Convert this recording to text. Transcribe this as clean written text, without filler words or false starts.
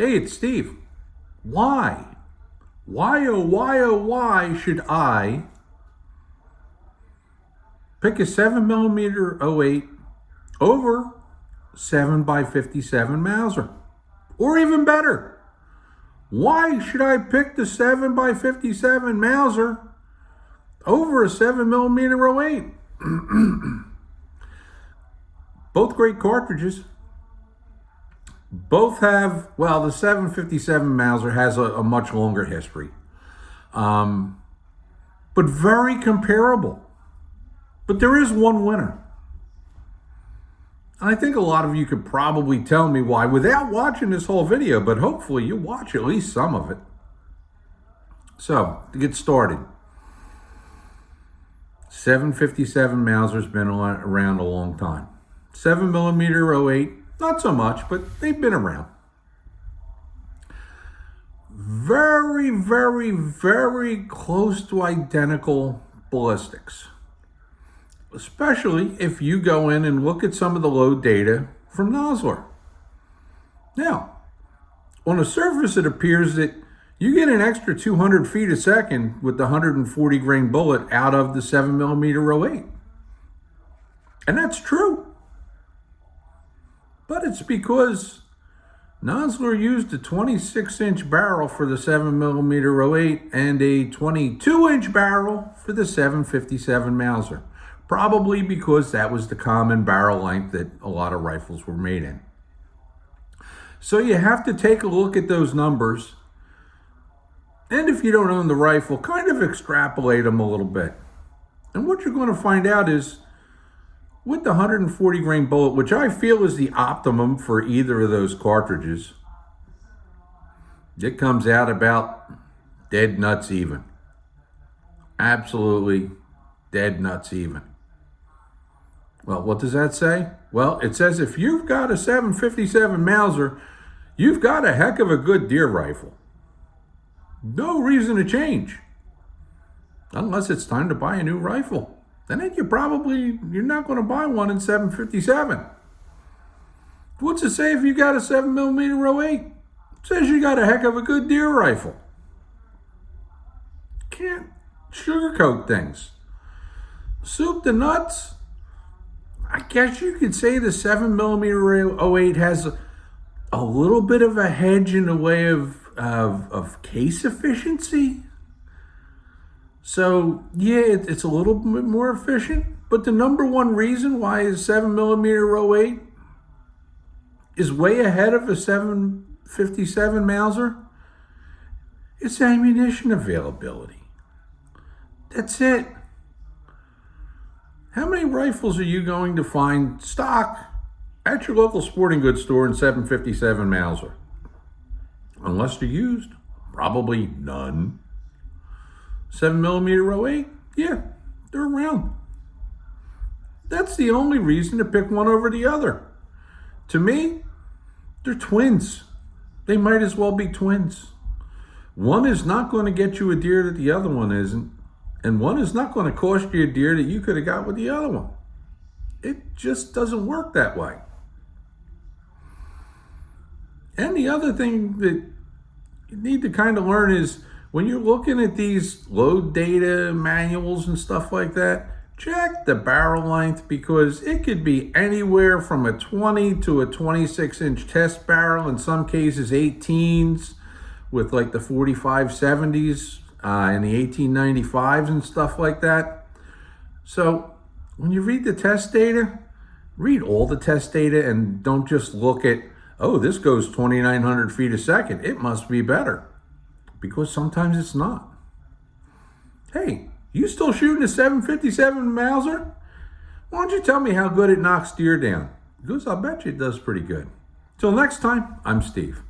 Hey, it's Steve. Why? Why should I pick a 7mm-08 over 7x57 Mauser? Or even better, why should I pick the 7x57 Mauser over a 7mm-08? Both great cartridges. Both have, well, the 757 Mauser has a much longer history, but very comparable. But there is one winner. And I think a lot of you could probably tell me why without watching this whole video, but hopefully you watch at least some of it. So, to get started, 757 Mauser's been around a long time. 7mm-08, not so much, but they've been around. Very, very, very close to identical ballistics. Especially if you go in and look at some of the load data from Mauser. Now, on the surface it appears that you get an extra 200 feet a second with the 140 grain bullet out of the 7mm-08. And that's true. But it's because Mauser used a 26-inch barrel for the 7mm-08 and a 22-inch barrel for the 757 Mauser. Probably because that was the common barrel length that a lot of rifles were made in. So you have to take a look at those numbers. And if you don't own the rifle, kind of extrapolate them a little bit. And what you're going to find out is, with the 140 grain bullet, which I feel is the optimum for either of those cartridges, it comes out about dead nuts even. Absolutely dead nuts even. Well, what does that say? Well, it says if you've got a 757 Mauser, you've got a heck of a good deer rifle. No reason to change. Unless it's time to buy a new rifle. Then you're not going to buy one in 757. What's it say if you got a 7mm-08? It says you got a heck of a good deer rifle. Can't sugarcoat things. Soup to nuts. I guess you could say the 7mm-08 has a little bit of a hedge in the way of case efficiency. So, yeah, it's a little bit more efficient, but the number one reason why a 7mm-08 is way ahead of a 757 Mauser is ammunition availability. That's it. How many rifles are you going to find stock at your local sporting goods store in 757 Mauser? Unless they're used, probably none. 7mm-08, yeah, they're around. That's the only reason to pick one over the other. To me, they're twins. They might as well be twins. One is not going to get you a deer that the other one isn't, and one is not going to cost you a deer that you could have got with the other one. It just doesn't work that way. And the other thing that you need to kind of learn is, when you're looking at these load data manuals and stuff like that, check the barrel length, because it could be anywhere from a 20 to a 26-inch test barrel, in some cases 18s with like the 4570s and the 1895s and stuff like that. So when you read the test data, read all the test data and don't just look at, oh, this goes 2,900 feet a second, it must be better. Because sometimes it's not. Hey, you still shooting a 757 Mauser? Why don't you tell me how good it knocks deer down? Because I'll bet you it does pretty good. Till next time, I'm Steve.